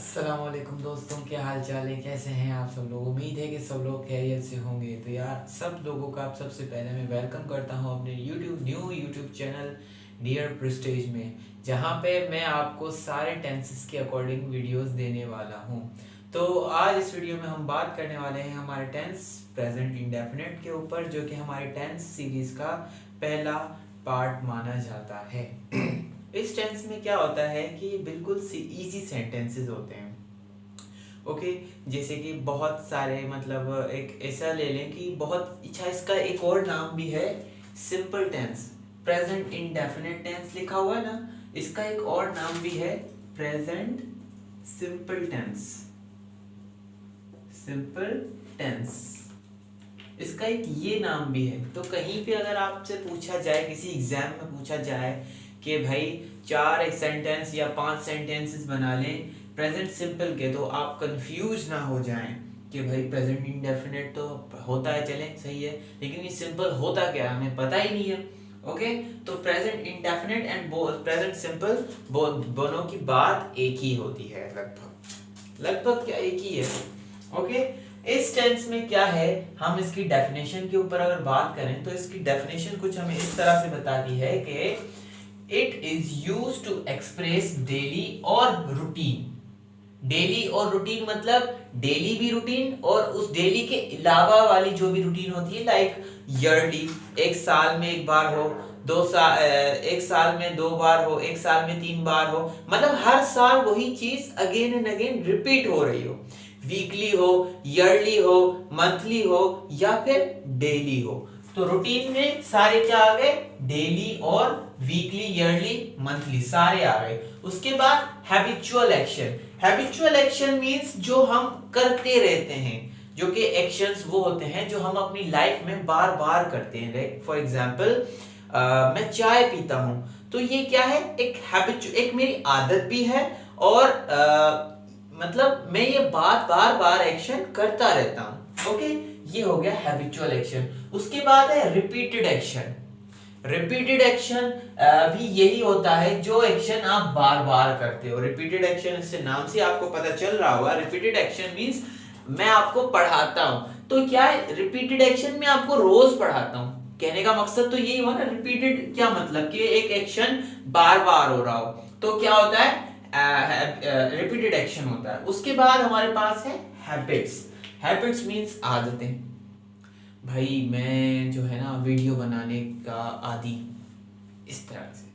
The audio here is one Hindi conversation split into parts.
अस्सलामुअलैकुम दोस्तों, क्या हाल चाल है? कैसे हैं आप सब लोग? उम्मीद है कि सब लोग खैरियत से होंगे। तो यार सब लोगों का सबसे पहले मैं वेलकम करता हूं अपने new YouTube channel Dear Prestige में, जहां पे मैं आपको सारे टेंसेस के अकॉर्डिंग वीडियोस देने वाला हूं। तो आज इस वीडियो में हम बात करने वाले हैं हमारे टेंस प्रेजेंट इंडेफिनिट के ऊपर, जो कि हमारे टेंस सीरीज का पहला पार्ट माना जाता है। इस टेंस में क्या होता है कि बिल्कुल इजी सेंटेंसेस होते हैं। ओके, जैसे कि बहुत सारे, मतलब एक ऐसा ले लें कि बहुत अच्छा, इसका एक और नाम भी है simple tense. Present indefinite tense लिखा हुआ है ना, इसका एक और नाम भी है present simple tense. Simple tense, इसका एक ये नाम भी है। तो कहीं पे अगर आपसे पूछा जाए, किसी एग्जाम में पूछा जाए कि भाई 4 एक सेंटेंस या 5 सेंटेंसेस बना लें प्रेजेंट सिंपल के, तो आप कंफ्यूज ना हो जाएं कि भाई प्रेजेंट इंडेफिनिट तो होता है, चलें सही है, लेकिन ये सिंपल होता क्या है हमें पता ही नहीं है। ओके, तो present indefinite and present simple दोनों की बात एक ही होती है, लगभग क्या एक ही है। ओके, इस टेंस में क्या है, हम इसकी डेफिनेशन के ऊपर अगर बात करें तो इसकी डेफिनेशन कुछ हमें इस तरह से बताती है कि it is used to express daily और रूटीन। डेली और रूटीन मतलब डेली भी रूटीन और उस डेली के अलावा वाली जो भी रूटीन होती है, लाइक ईयरली, एक साल में एक बार हो, 2 साल, एक साल में 2 बार हो, एक साल में 3 बार हो, मतलब हर साल वही चीज अगेन एंड अगेन रिपीट हो रही हो। वीकली हो, ईयरली हो, मंथली हो या फिर डेली हो। तो रूटीन में सारे क्या आ गए, डेली और वीकली, ईयरली, मंथली सारे आ गए। उसके बाद habitual action. Habitual action means जो हम करते रहते हैं, जो कि एक्शंस वो होते हैं जो हम अपनी लाइफ में बार बार करते हैं। लाइक फॉर एग्जांपल मैं चाय पीता हूं, तो ये क्या है, एक हैबिट, एक मेरी आदत भी है और मतलब मैं ये बार बार एक्शन करता रहता हूं। ओके, ये हो गया हैबिचुअल एक्शन। उसके बाद है रिपीटेड एक्शन। रिपीटेड एक्शन भी यही होता है जो एक्शन आप बार बार करते हो। रिपीटेड एक्शन, इससे नाम से आपको पता चल रहा होगा, रिपीटेड एक्शन मींस मैं आपको पढ़ाता हूं, तो क्या है रिपीटेड एक्शन में आपको रोज पढ़ाता हूं। कहने का मकसद तो यही हुआ ना, रिपीटेड क्या मतलब कि एक एक्शन बार बार हो रहा हो, तो क्या होता है, रिपीटेड एक्शन होता है। उसके बाद हमारे पास है हैबिट्स। हैबिट्स मींस आदतें। भाई मैं जो है ना वीडियो बनाने का आदी हूं, इस तरह से।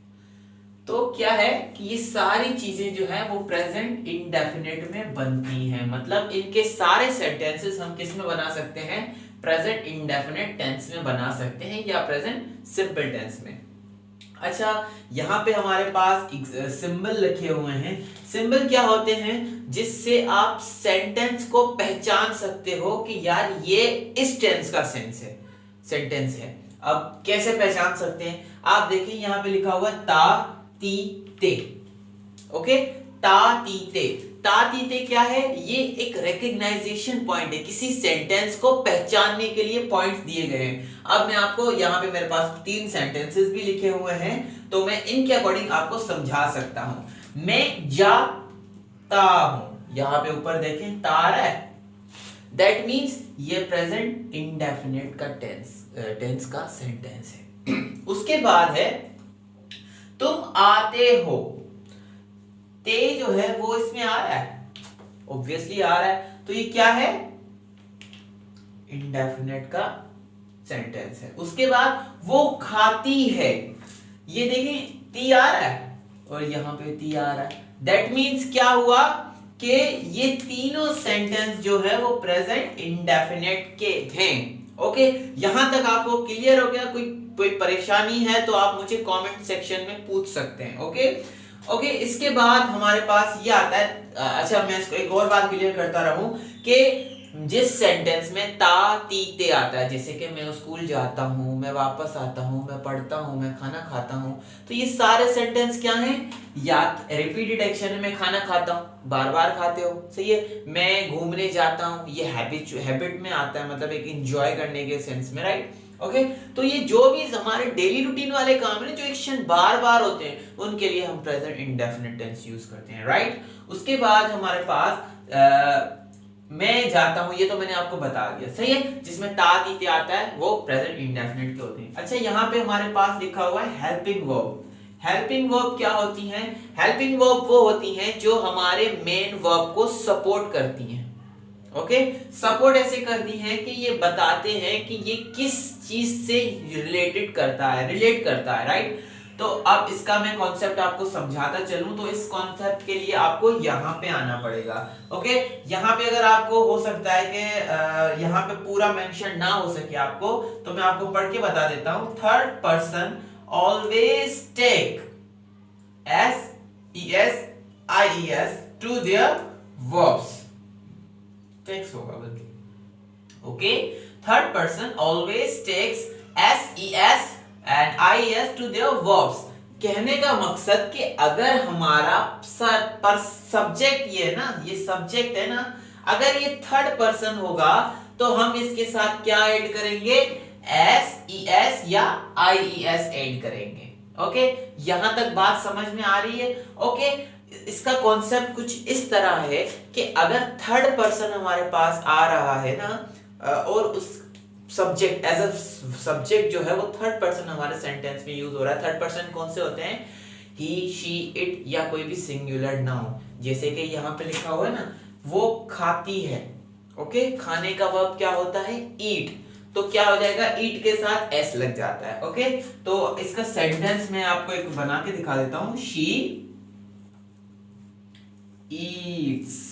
तो क्या है कि ये सारी चीजें जो है वो प्रेजेंट इंडेफिनिट में बनती हैं, मतलब इनके सारे सेंटेंसेस हम किस में बना सकते हैं, प्रेजेंट इंडेफिनिट टेंस में बना सकते हैं या प्रेजेंट सिंपल टेंस में। अच्छा, यहाँ पे हमारे पास सिंबल लिखे हुए हैं। सिंबल क्या होते हैं, जिससे आप सेंटेंस को पहचान सकते हो कि यार ये इस टेंस का सेंटेंस है। अब कैसे पहचान सकते हैं, आप देखिए यहाँ पे लिखा हुआ है ता ती ते। ओके, ता ती ते। ता ती ते क्या है, ये एक रिकग्नाइजेशन पॉइंट है, किसी सेंटेंस को पहचानने के लिए पॉइंट्स दिए गए हैं। अब मैं आपको यहाँ पे मेरे पास 3 सेंटेंसेस भी लिखे हुए हैं, तो मैं इनके अकॉर्डिंग आपको समझा सकता हूं। मैं जाता हूं, यहाँ पे ऊपर देखें ता रहा है, दैट मीन्स ये प्रेजेंट इंडेफिनिट का टेंस का सेंटेंस है। उसके बाद है तुम आते हो। ते जो है वो इसमें आ रहा है, ऑब्वियसली आ रहा है, तो ये क्या है, इंडेफिनिट का सेंटेंस है। उसके बाद वो खाती है, ये देखिए ती आ रहा है और यहां पे ती आ रहा है, दैट मीन्स क्या हुआ कि ये तीनों सेंटेंस जो है वो प्रेजेंट इंडेफिनिट के हैं। ओके, यहां तक आपको क्लियर हो गया? कोई परेशानी है तो आप मुझे कमेंट सेक्शन में पूछ सकते हैं। ओके, इसके बाद हमारे पास ये आता है, अच्छा मैं इसको एक और बात क्लियर करता रहूं कि जिस सेंटेंस में ता ती ते आता है, जैसे कि मैं स्कूल जाता हूं, मैं वापस आता हूं, मैं पढ़ता हूं, मैं खाना खाता हूं, तो ये सारे सेंटेंस क्या हैं, या रिपीटेड एक्शन है, मैं खाना खाता हूं, बार बार खाते हो, सही है। मैं घूमने जाता हूं, ये हैबिट में आता है, मतलब एक एंजॉय करने के सेंस में, राइट। ओके तो ये जो भी हमारे डेली रूटीन वाले काम है ना, जो एक्शन बार बार होते हैं, उनके लिए हम प्रेजेंट इंडेफिनिट टेंस यूज करते हैं, राइट। उसके बाद हमारे पास मैं जाता हूं, ये तो मैंने आपको बता दिया, सही है। जिसमें ता ती आता है वो प्रेजेंट इंडेफिनिट के होते हैं। अच्छा यहाँ पे हमारे पास लिखा हुआ है हेल्पिंग वर्ब। हेल्पिंग वर्ब क्या होती हैं? हेल्पिंग वर्ब वो होती हैं जो हमारे मेन वर्ब को सपोर्ट करती हैं। ओके सपोर्ट ऐसे करती हैं कि ये बताते हैं कि ये किस चीज से रिलेटेड करता है, रिलेट करता है, राइट। तो अब इसका मैं कॉन्सेप्ट आपको समझाता चलूं, तो इस कॉन्सेप्ट के लिए आपको यहाँ पे आना पड़ेगा। ओके यहाँ पे अगर आपको हो सकता है कि यहाँ पे पूरा मेंशन ना हो सके आपको, तो मैं आपको पढ़ के बता देता हूं। Third person always take SES to their verbs, takes होगा बल्कि। Okay third person always takes SES and IES to their verbs। कहने का मकसद कि अगर हमारा पर सब्जेक्ट ये है ना, ये सब्जेक्ट है ना, अगर ये थर्ड पर्सन होगा तो हम इसके साथ क्या ऐड करेंगे? SES या IES ऐड करेंगे। ओके यहां तक बात समझ में आ रही है? ओके इसका कॉन्सेप्ट कुछ इस तरह है कि अगर थर्ड पर्सन हमारे पास आ रहा है ना, और उस सब्जेक्ट एज अ सब्जेक्ट जो है वो थर्ड पर्सन हमारे सेंटेंस में यूज हो रहा है। थर्ड पर्सन कौन से होते हैं? ही, शी, इट या कोई भी सिंगुलर नाउन। जैसे कि यहाँ पे लिखा हुआ है ना, वो खाती है। ओके खाने का वर्ब क्या होता है? ईट। तो क्या हो जाएगा? ईट के साथ एस लग जाता है। ओके तो इसका सेंटेंस मैं आपको एक बना के दिखा देता हूं। She Yeats.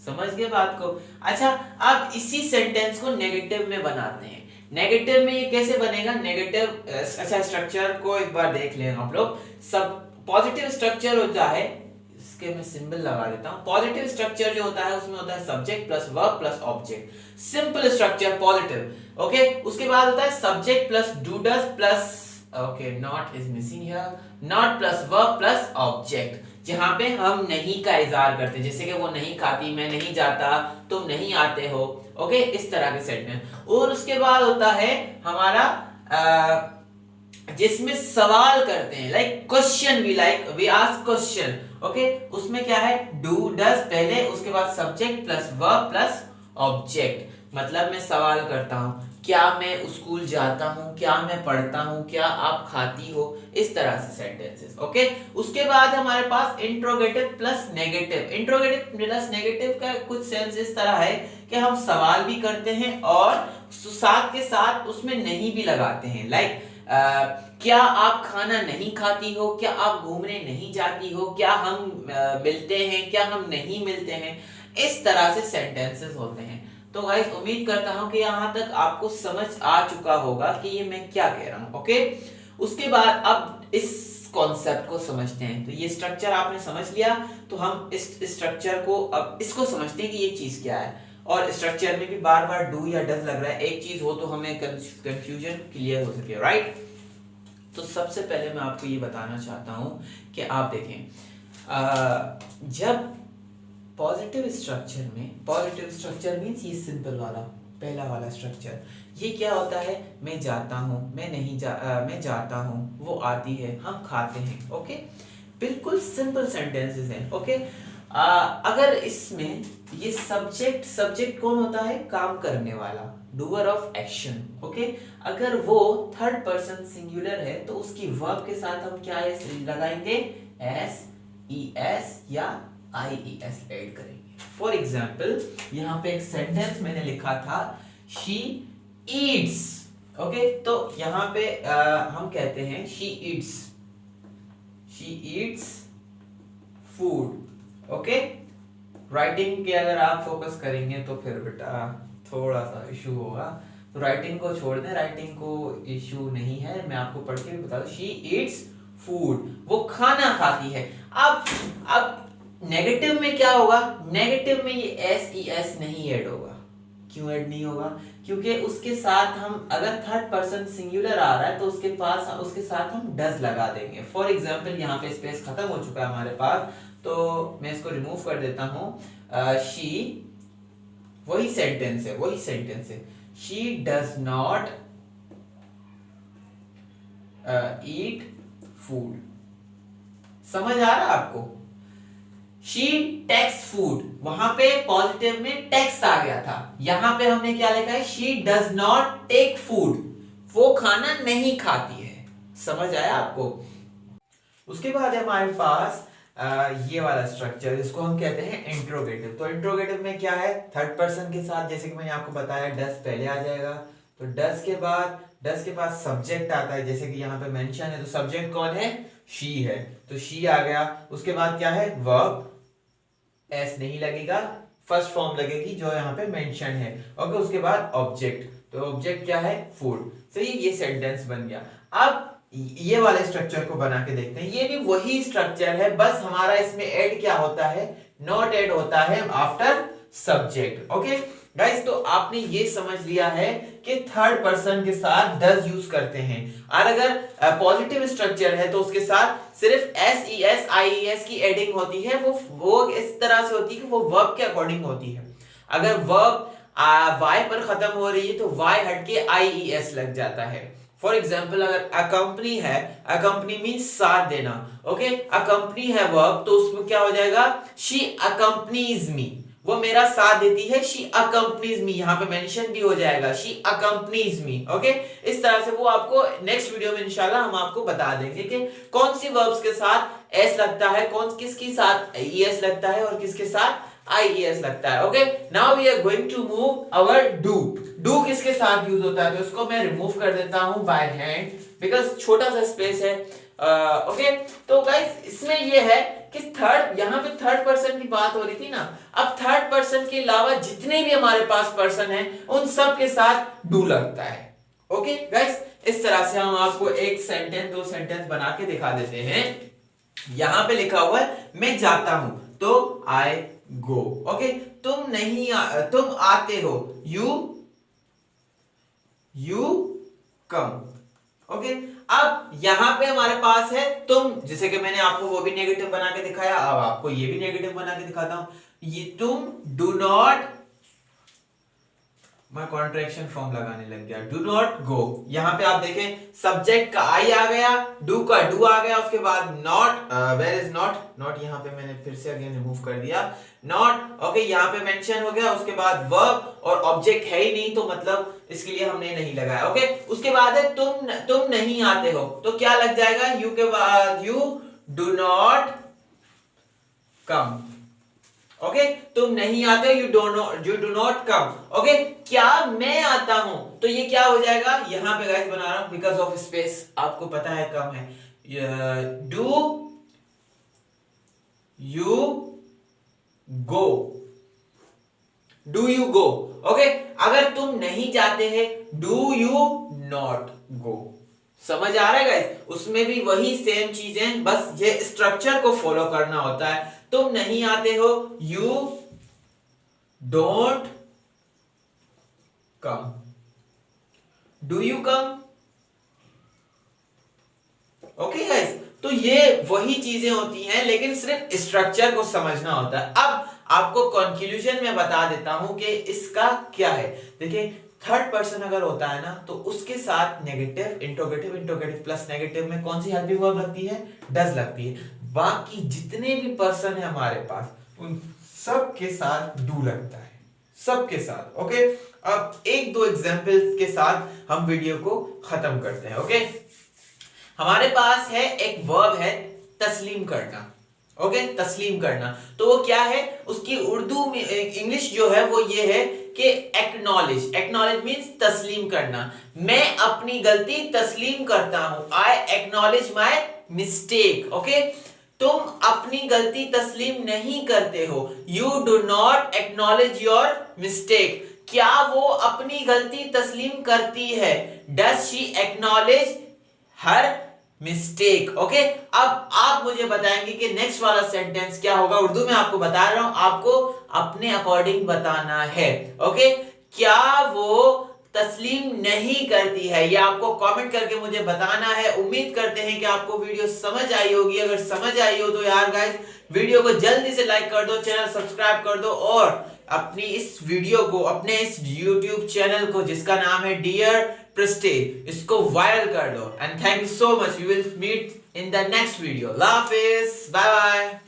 समझ गए बात को? अच्छा अब इसी सेंटेंस को नेगेटिव में बनाते हैं। नेगेटिव में ये कैसे बनेगा? नेगेटिव अच्छा स्ट्रक्चर को एक बार देख लें आप लोग। सब पॉजिटिव स्ट्रक्चर होता है, इसके मैं सिंबल लगा देता हूं। पॉजिटिव स्ट्रक्चर जो होता है उसमें होता है subject plus verb plus object, simple structure positive. Okay उसके बाद होता है subject plus do does plus okay not is missing here, not plus verb plus object, जहां पे हम नहीं का इज़हार करते हैं। जैसे कि वो नहीं खाती, मैं नहीं जाता, तुम नहीं आते हो। ओके इस तरह के सेंटेंस। और उसके बाद होता है हमारा जिसमें सवाल करते हैं, like question, we ask question. Okay उसमें क्या है? डू डज पहले, उसके बाद subject plus verb plus object. मतलब मैं सवाल करता हूं, क्या मैं स्कूल जाता हूं, क्या मैं पढ़ता हूं, क्या आप खाती हो, इस तरह से सेंटेंसेस। ओके उसके बाद हमारे पास interrogative plus negative. Interrogative plus negative का कुछ सेंस इस तरह है कि हम सवाल भी करते हैं और साथ के साथ उसमें नहीं भी लगाते हैं। लाइक क्या आप खाना नहीं खाती हो, क्या आप घूमने नहीं जाती हो, क्या हम मिलते हैं, क्या हम नहीं मिलते हैं, इस तरह से सेंटेंसेस होते हैं। तो गाइस उम्मीद करता हूं कि यहां तक आपको समझ आ चुका होगा कि ये मैं क्या कह रहा हूं। ओके उसके बाद अब इस कॉन्सेप्ट को समझते हैं। तो ये स्ट्रक्चर आपने समझ लिया, तो हम इस स्ट्रक्चर को अब इसको समझते हैं कि ये चीज क्या है। और स्ट्रक्चर में भी बार बार डू या डज लग रहा है, एक चीज हो तो हमें कंफ्यूजन क्लियर हो सके, राइट। तो सबसे पहले मैं आपको ये बताना चाहता हूं कि आप देखें जब पॉजिटिव स्ट्रक्चर में, पॉजिटिव स्ट्रक्चर मींस ये सिंपल वाला पहला वाला स्ट्रक्चर, ये क्या होता है? मैं जाता हूं, मैं जाता हूं, वो आती है, हम खाते हैं। ओके बिल्कुल सिंपल सेंटेंसेस हैं। ओके अगर इसमें ये सब्जेक्ट कौन होता है? काम करने वाला, डूअर ऑफ एक्शन। ओके अगर वो थर्ड पर्सन सिंगुलर है तो उसकी वर्ब के साथ हम क्या लगाएंगे? SES या IES ऐड करेंगे। फॉर एग्जाम्पल यहाँ पे एक सेंटेंस मैंने लिखा था, शी ईट्स। ओके तो यहाँ पे हम कहते हैं she Yeats food. Okay writing के अगर आप फोकस करेंगे तो फिर बेटा थोड़ा सा इशू होगा, तो राइटिंग को छोड़ दें, राइटिंग को इशू नहीं है, मैं आपको पढ़ के भी बता दूं। शी ईट्स फूड, वो खाना खाती है। अब नेगेटिव में क्या होगा? नेगेटिव में ये SES नहीं ऐड होगा। क्यों ऐड नहीं होगा? क्योंकि उसके साथ हम अगर थर्ड पर्सन सिंगुलर आ रहा है तो उसके साथ हम डज लगा देंगे। फॉर एग्जाम्पल यहाँ पे स्पेस खत्म हो चुका है हमारे पास, तो मैं इसको रिमूव कर देता हूं। शी वही सेंटेंस है she does not eat food. समझ आ रहा है आपको? शी टेक्स फूड, वहां पे पॉजिटिव में टेक्स आ गया था, यहां पे हमने क्या लिखा है? She does not take food, वो खाना नहीं खाती है। समझ आया आपको? उसके बाद हमारे पास ये वाला स्ट्रक्चर, इसको हम कहते हैं इंट्रोगेटिव। तो इंट्रोगेटिव में क्या है? थर्ड पर्सन के साथ, जैसे कि मैंने आपको बताया, डज पहले आ जाएगा, तो डज के बाद डज के पास सब्जेक्ट आता है, जैसे कि यहाँ पे मेंशन है, तो सब्जेक्ट कौन है? शी है, तो शी आ गया। उसके बाद क्या है? वर्ब, एस नहीं लगेगा, फर्स्ट फॉर्म लगेगी जो यहाँ पे मेंशन है। ओके, उसके बाद ऑब्जेक्ट, तो ऑब्जेक्ट क्या है? फूड। सही, ये सेंटेंस बन गया। अब ये वाले स्ट्रक्चर को बना के देखते हैं। ये भी वही स्ट्रक्चर है, बस हमारा इसमें ऐड क्या होता है? नॉट ऐड होता है आफ्टर सब्जेक्ट। ओके गाइस, तो आपने ये समझ लिया है कि थर्ड पर्सन के साथ डज यूज करते हैं, और अगर पॉजिटिव स्ट्रक्चर है तो उसके साथ सिर्फ S E S I E S की एडिंग होती है। वो इस तरह से होती है कि वो वर्ब के अकॉर्डिंग होती है। अगर वर्ब वाई पर खत्म हो रही है तो वाई हट के आई ई एस लग जाता है। फॉर एग्जाम्पल, अगर अकंपनी है, अकंपनी मीन्स साथ देना। ओके, अकंपनी है वर्ब, तो उसमें क्या हो जाएगा? शी अकंपनीज मी, वो मेरा साथ देती है। शी अकंपनीज मी, यहाँ पे मेंशन भी हो जाएगा, शी अकंपनीज मी। ओके, इस तरह से वो आपको नेक्स्ट वीडियो में इंशाल्लाह हम आपको बता देंगे कि कौन सी वर्ब्स के साथ एस लगता है, कौन किसके साथ ई एस लगता है और किसके साथ IES लगता है। Okay, now we are going to move our do. Do किसके साथ यूज होता है? तो इसको मैं रिमूव कर देता हूं बाय हैंड, बिकॉज छोटा सा स्पेस है। ओके, तो गाइस इसमें ये है कि थर्ड, यहाँ पे थर्ड पर्सन की बात हो रही थी ना, अब थर्ड पर्सन के अलावा जितने भी हमारे पास पर्सन हैं उन सब के साथ डू लगता है। ओके गाइस, इस तरह से हम आपको एक सेंटेंस, दो सेंटेंस बना के दिखा देते हैं। यहां पे लिखा हुआ है मैं जाता हूं, तो आई गो। ओके, तुम आते हो, यू कम। ओके, अब यहां पे हमारे पास है तुम, जैसे कि मैंने आपको वो भी नेगेटिव बना के दिखाया, अब आपको ये भी नेगेटिव बना के दिखाता हूं। ये तुम डू नॉट, मैं कॉन्ट्रैक्शन फॉर्म लगाने लग गया, डू नॉट गो। यहां पे आप देखें सब्जेक्ट का आई आ गया, डू का डू आ गया, उसके बाद not, where is not, not यहां पे मैंने फिर से अगेन रिमूव कर दिया, नॉट। ओके, यहां पे मेंशन हो गया, उसके बाद वर्ब, और ऑब्जेक्ट है ही नहीं तो मतलब इसके लिए हमने नहीं लगाया। ओके, उसके बाद है तुम नहीं आते हो, तो क्या लग जाएगा? यू के बाद you do not come. Okay, तुम नहीं आते, you do not come. Okay, क्या मैं आता हूं, तो ये क्या हो जाएगा? यहां पे गाइस बना रहा हूं बिकॉज ऑफ स्पेस, आपको पता है कम है। Do you go, do you go. Okay, अगर तुम नहीं जाते हैं, डू यू नॉट गो। समझ आ रहा है गाइस? उसमें भी वही सेम चीजें, बस ये स्ट्रक्चर को फॉलो करना होता है। तुम नहीं आते हो, you don't come, do you come. Okay guys, तो ये वही चीजें होती हैं, लेकिन सिर्फ स्ट्रक्चर को समझना होता है। अब आपको कंक्लूजन में बता देता हूं कि इसका क्या है। देखिए, थर्ड पर्सन अगर होता है ना, तो उसके साथ negative, interrogative, interrogative plus negative में कौन सी हेल्पिंग वर्ब लगती है? डज लगती है। बाकी जितने भी पर्सन है हमारे पास, उन सब के साथ डू लगता है, सबके साथ। ओके, अब एक दो एग्जांपल के साथ हम वीडियो को खत्म करते हैं। ओके, हमारे पास है एक वर्ब है तस्लीम करना। ओके, तस्लीम करना, तो वो क्या है? उसकी उर्दू में, इंग्लिश जो है वो ये है कि एक्नॉलेज। एक्नॉलेज मींस तस्लीम करना। मैं अपनी गलती तस्लीम करता हूं, I acknowledge my mistake. Okay, तुम अपनी गलती तस्लीम नहीं करते हो, you do not acknowledge your mistake. क्या वो अपनी गलती तस्लीम करती है? Does she acknowledge her mistake. Okay, अब आप मुझे बताएंगे कि नेक्स्ट वाला सेंटेंस क्या होगा। उर्दू में आपको बता रहा हूं, आपको अपने अकॉर्डिंग बताना है। ओके, क्या वो तस्लीम नहीं करती है, ये आपको कमेंट करके मुझे बताना है। उम्मीद करते हैं कि आपको वीडियो समझ आई होगी। अगर समझ आई हो तो यार गाइस वीडियो को जल्दी से लाइक कर दो, चैनल सब्सक्राइब कर दो, और अपनी इस वीडियो को, अपने इस YouTube चैनल को जिसका नाम है डियर प्रेस्टीज, इसको वायरल कर दो। And thank you so much, we will meet in the next video. अल्लाह हाफिज, बाय बाय।